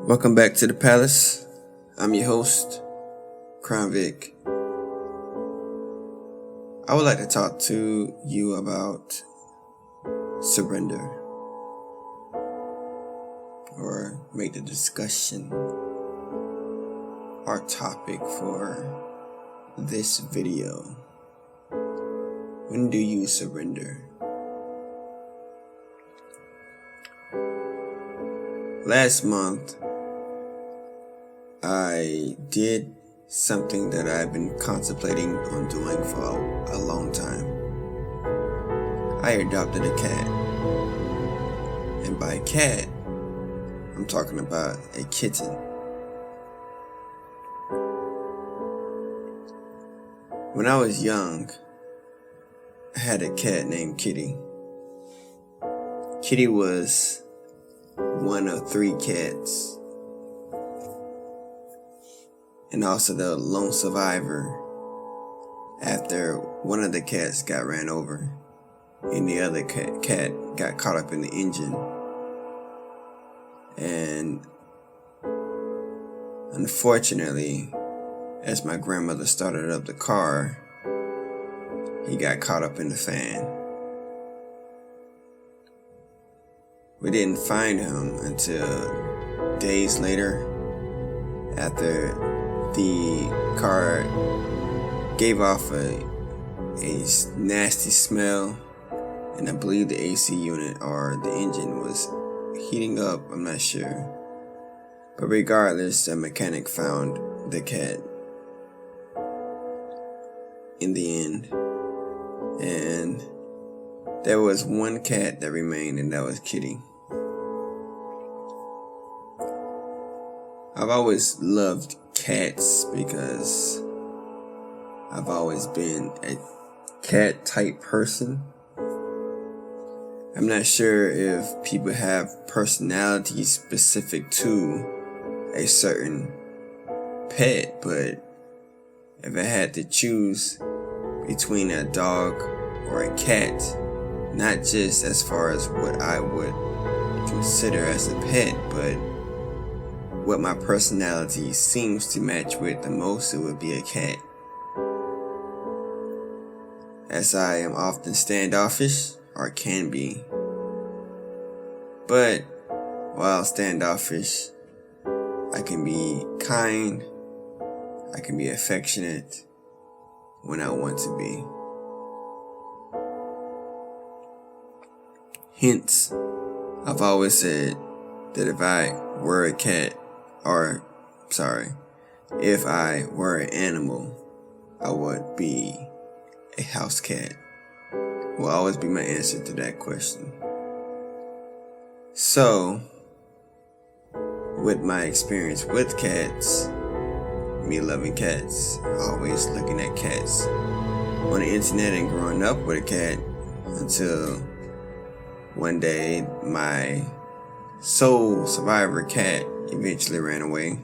Welcome back to the Palace. I'm your host, Crown Vic. I would like to talk to you about surrender, or make the discussion our topic for this video. When do you surrender? Last month, I did something that I've been contemplating on doing for a long time. I adopted a cat. And by cat, I'm talking about a kitten. When I was young, I had a cat named Kitty. Kitty was one of 3 cats, and also the lone survivor after one of the cats got ran over and the other cat got caught up in the engine. And unfortunately, as my grandmother started up the car, he got caught up in the fan. We didn't find him until days later, after the car gave off a nasty smell, and I believe the AC unit or the engine was heating up, I'm not sure. But regardless, the mechanic found the cat in the end. And there was one cat that remained, and that was Kitty. I've always loved cats because I've always been a cat type person. I'm not sure if people have personalities specific to a certain pet, but if I had to choose between a dog or a cat, not just as far as what I would consider as a pet, but what my personality seems to match with the most, it would be a cat. As I am often standoffish, or can be. But while standoffish, I can be kind, I can be affectionate when I want to be. Hence, I've always said that if I were an animal, I would be a house cat. Will always be my answer to that question. So, with my experience with cats, me loving cats, always looking at cats on the internet and growing up with a cat, until one day my sole survivor cat eventually ran away,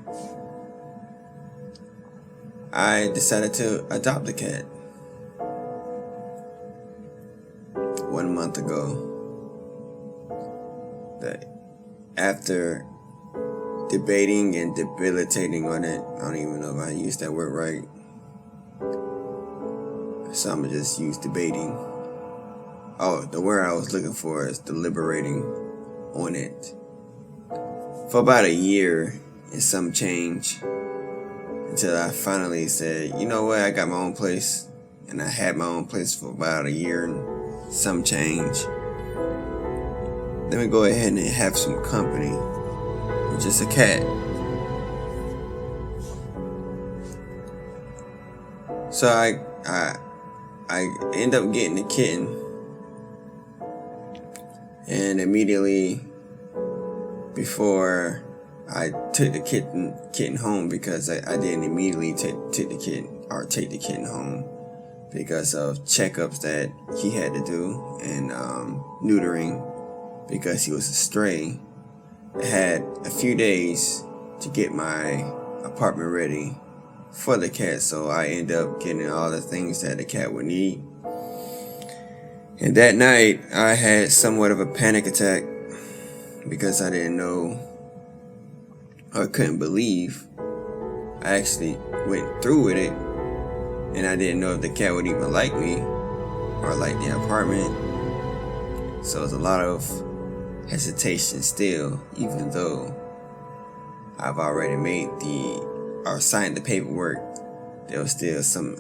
I decided to adopt a cat 1 month ago. After debating and debilitating on it, I don't even know if I used that word right, so I'm gonna just use debating. Oh, the word I was looking for is deliberating on it for about a year and some change, until I finally said, you know what, I got my own place. And I had my own place for about a year and some change. Let me go ahead and have some company with just a cat. So I end up getting a kitten, and immediately before I took the kitten home, because I didn't immediately take the kitten home because of checkups that he had to do, and neutering because he was a stray. I had a few days to get my apartment ready for the cat, so I ended up getting all the things that the cat would need. And that night, I had somewhat of a panic attack because I didn't know or couldn't believe I actually went through with it, and I didn't know if the cat would even like me or like the apartment. So it's a lot of hesitation still, even though I've already signed the paperwork. There was still some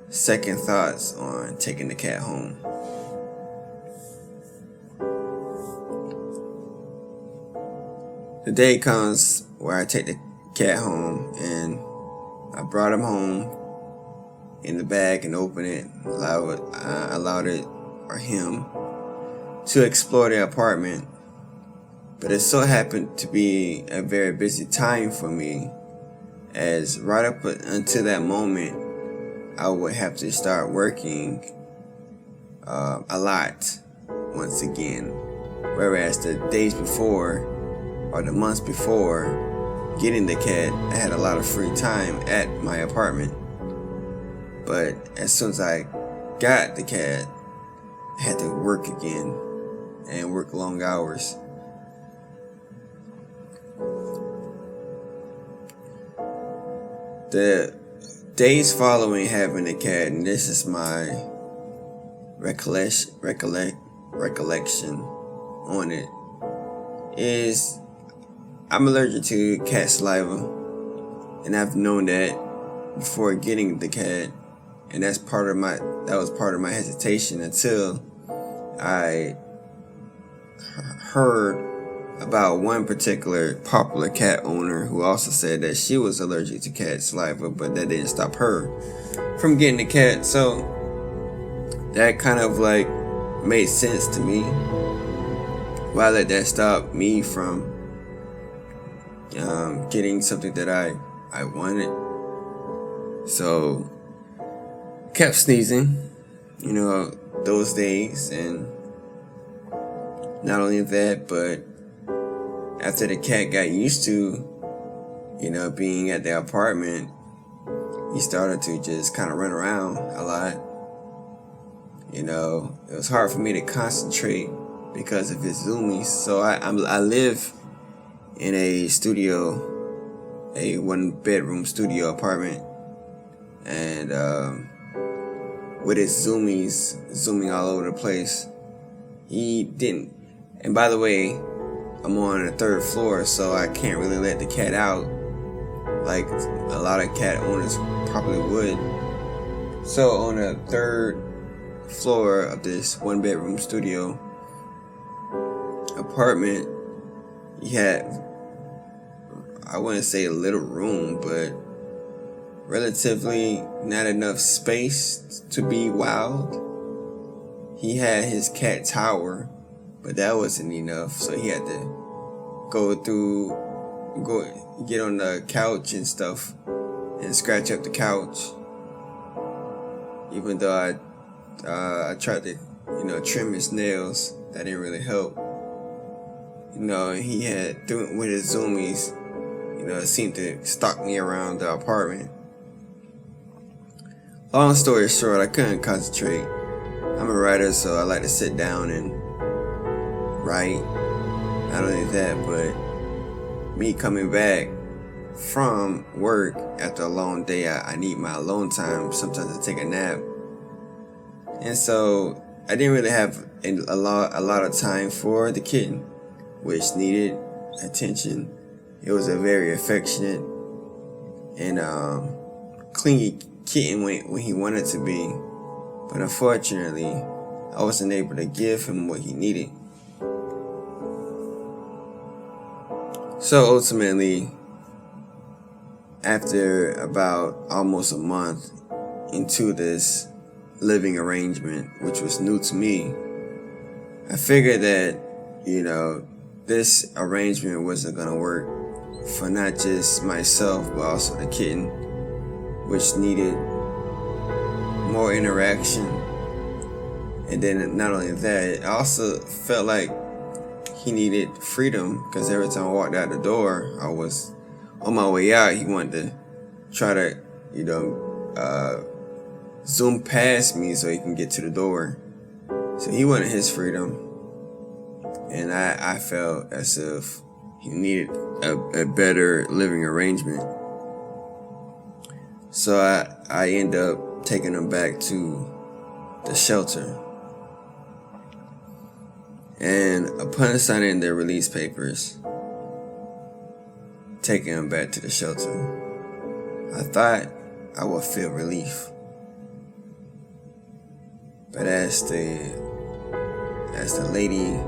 second thoughts on taking the cat home. The day comes where I take the cat home, and I brought him home in the bag and opened it. I allowed him to explore the apartment. But it so happened to be a very busy time for me, as right up until that moment, I would have to start working a lot once again. Whereas the days before, or the months before getting the cat, I had a lot of free time at my apartment. But as soon as I got the cat, I had to work again and work long hours. The days following having the cat, and this is my recollection on it, is I'm allergic to cat saliva, and I've known that before getting the cat, and that was part of my hesitation until I heard about one particular popular cat owner who also said that she was allergic to cat saliva, but that didn't stop her from getting the cat. So that kind of like made sense to me. Why let that stop me from getting something that I wanted? So kept sneezing, those days, and not only that, but after the cat got used to, being at the apartment, he started to just kind of run around a lot. It was hard for me to concentrate because of his zoomies. So I live in a studio, a 1-bedroom studio apartment, and with his zoomies zooming all over the place, he didn't. And by the way, I'm on the 3rd floor, so I can't really let the cat out like a lot of cat owners probably would. So on the 3rd floor of this 1-bedroom studio apartment, he had, I wouldn't say a little room, but relatively not enough space to be wild. He had his cat tower, but that wasn't enough, so he had to go get on the couch and stuff and scratch up the couch. Even though I tried to, trim his nails, that didn't really help. He had, with his zoomies, it seemed to stalk me around the apartment. Long story short, I couldn't concentrate. I'm a writer, so I like to sit down and write. Not only that, but me coming back from work after a long day, I need my alone time. Sometimes I take a nap. And so I didn't really have a lot of time for the kitten, which needed attention. It was a very affectionate and clingy kitten when he wanted to be. But unfortunately, I wasn't able to give him what he needed. So ultimately, after about almost a month into this living arrangement, which was new to me, I figured that, this arrangement wasn't going to work for not just myself, but also the kitten, which needed more interaction. And then not only that, I also felt like he needed freedom, because every time I walked out the door, I was on my way out. He wanted to try to, zoom past me so he can get to the door. So he wanted his freedom, and I felt as if he needed a better living arrangement. So I end up taking him back to the shelter. And upon signing their release papers, taking him back to the shelter, I thought I would feel relief. But as the lady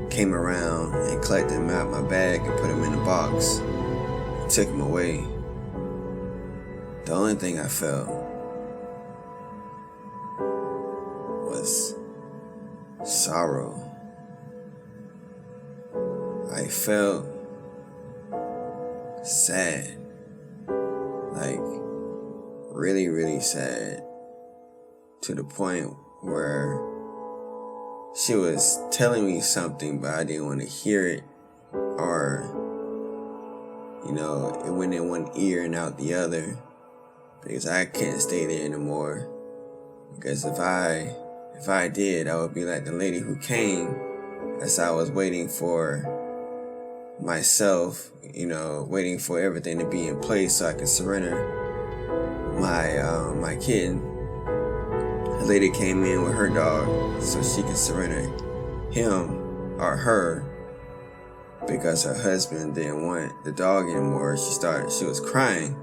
came around and collected him out of my bag and put him in a box and took him away, the only thing I felt was sorrow. I felt sad, like really, really sad, to the point where she was telling me something, but I didn't want to hear it, or, it went in one ear and out the other, because I couldn't stay there anymore. Because if I did, I would be like the lady who came as I was waiting for myself, waiting for everything to be in place so I could surrender my kid. The lady came in with her dog so she could surrender him or her, because her husband didn't want the dog anymore. She was crying.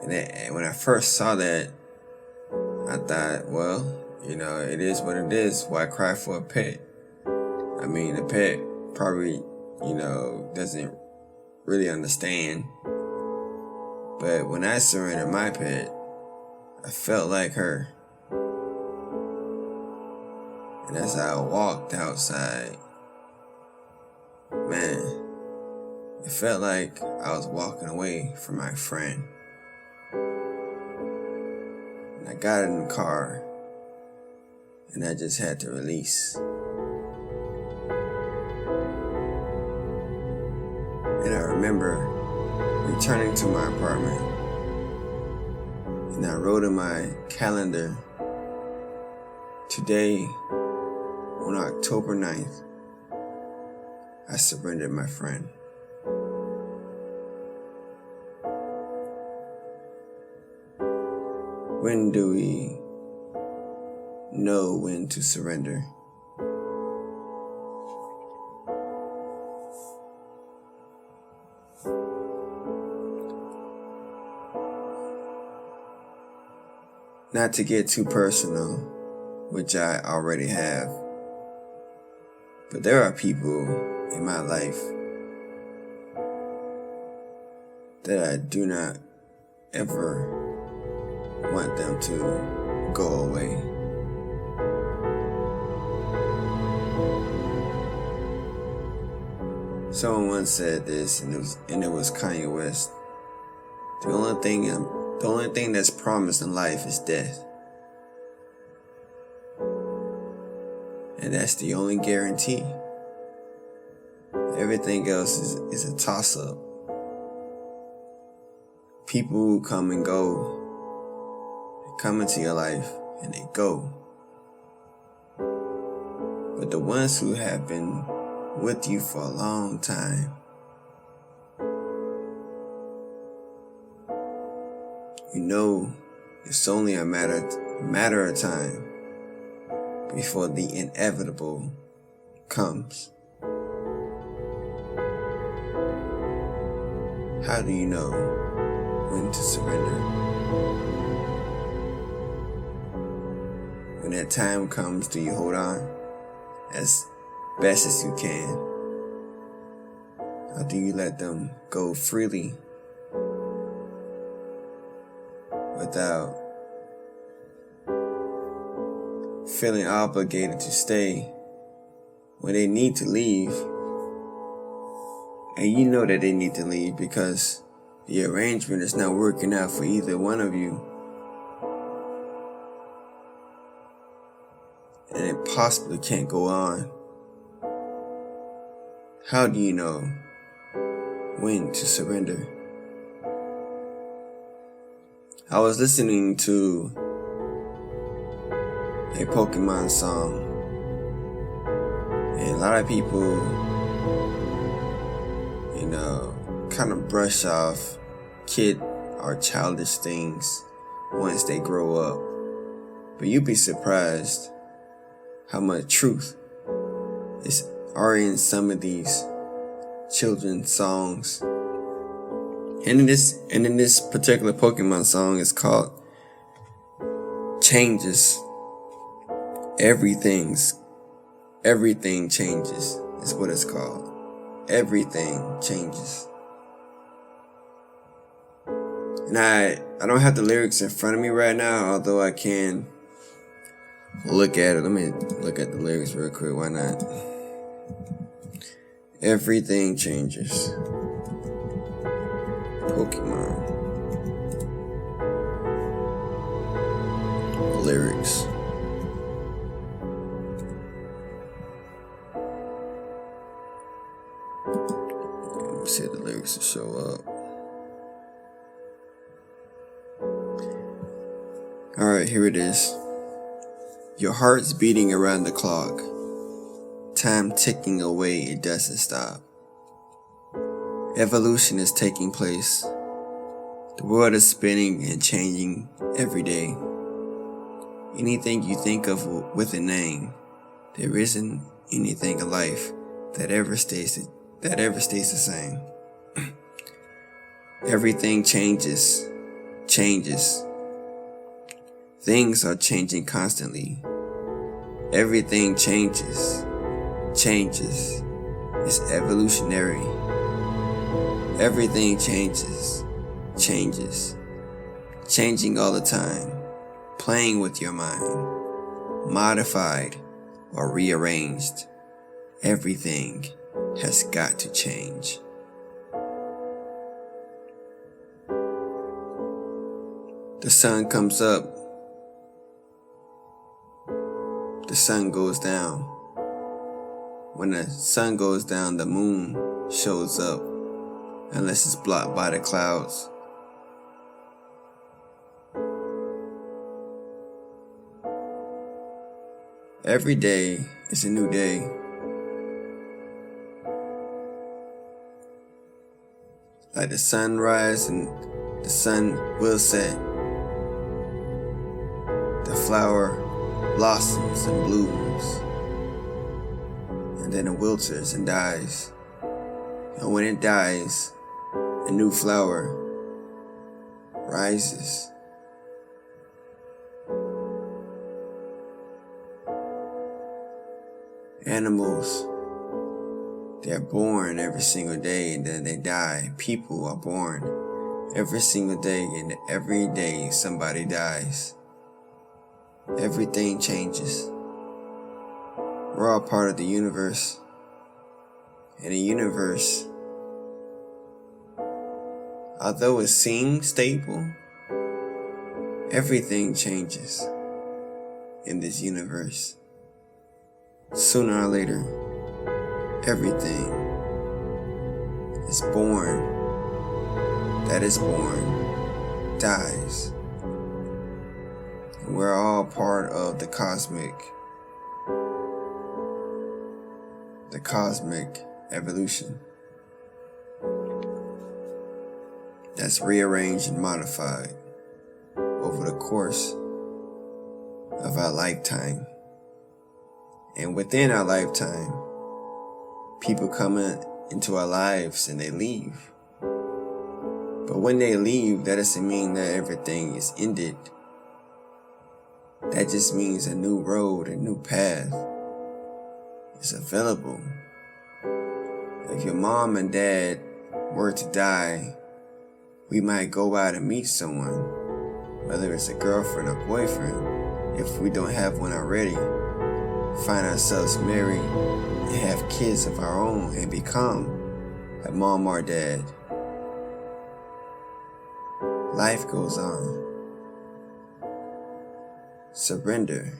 And when I first saw that, I thought, well, it is what it is. Why cry for a pet? I mean, the pet probably, doesn't really understand. But when I surrendered my pet, I felt like her. And as I walked outside, man, it felt like I was walking away from my friend. And I got in the car, and I just had to release. And I remember returning to my apartment, and I wrote in my calendar, today, on October 9th, I surrendered my friend. When do we know when to surrender? Not to get too personal, which I already have, but there are people in my life that I do not ever want them to go away. Someone once said this, and it was Kanye West. The only thing that's promised in life is death. And that's the only guarantee. Everything else is a toss-up. People who come and go, they come into your life and they go. But the ones who have been with you for a long time, it's only a matter of time before the inevitable comes. How do you know when to surrender? When that time comes, do you hold on as best as you can? Or do you let them go freely without feeling obligated to stay when they need to leave? And you know that they need to leave because the arrangement is not working out for either one of you. And it possibly can't go on. How do you know when to surrender? I was listening to a Pokemon song, and a lot of people kind of brush off kid or childish things once they grow up. But you'd be surprised how much truth are in some of these children's songs. And in this particular Pokemon song, it's called Changes. Everything changes is what it's called. Everything changes. And I don't have the lyrics in front of me right now, although I can look at it. Let me look at the lyrics real quick. Why not? Everything changes. Pokemon. Lyrics. Let me see if the lyrics will show up. Alright, here it is. Your heart's beating around the clock. Time ticking away, it doesn't stop. Evolution is taking place. The world is spinning and changing every day. Anything you think of with a name, there isn't anything in life that ever stays the same. Everything changes. Things are changing constantly. Everything changes. It's evolutionary. Everything changes. Changing all the time. Playing with your mind. Modified or rearranged. Everything has got to change. The sun comes up. The sun goes down. When the sun goes down, the moon shows up, unless it's blocked by the clouds. Every day is a new day. Like the sunrise and the sun will set. The flower blossoms and blooms, and then it wilts and dies. And when it dies, a new flower rises. Animals, they're born every single day and then they die. People are born every single day and every day somebody dies. Everything changes. We're all part of the universe. And the universe, although it seems stable, everything changes in this universe. Sooner or later, everything is born, that is born, dies. And we're all part of the cosmic evolution that's rearranged and modified over the course of our lifetime. And within our lifetime, people come into our lives and they leave. But when they leave, that doesn't mean that everything is ended. That just means a new road, a new path is available. If your mom and dad were to die, we might go out and meet someone, whether it's a girlfriend or boyfriend, if we don't have one already. Find ourselves married and have kids of our own and become a mom or dad. Life goes on. Surrender.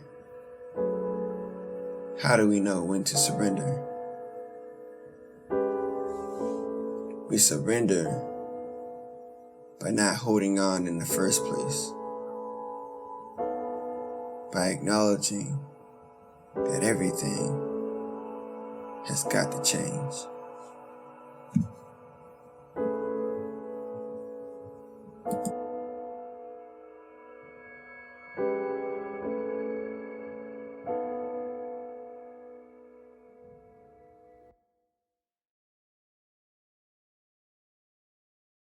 How do we know when to surrender? We surrender by not holding on in the first place. By acknowledging that everything has got to change.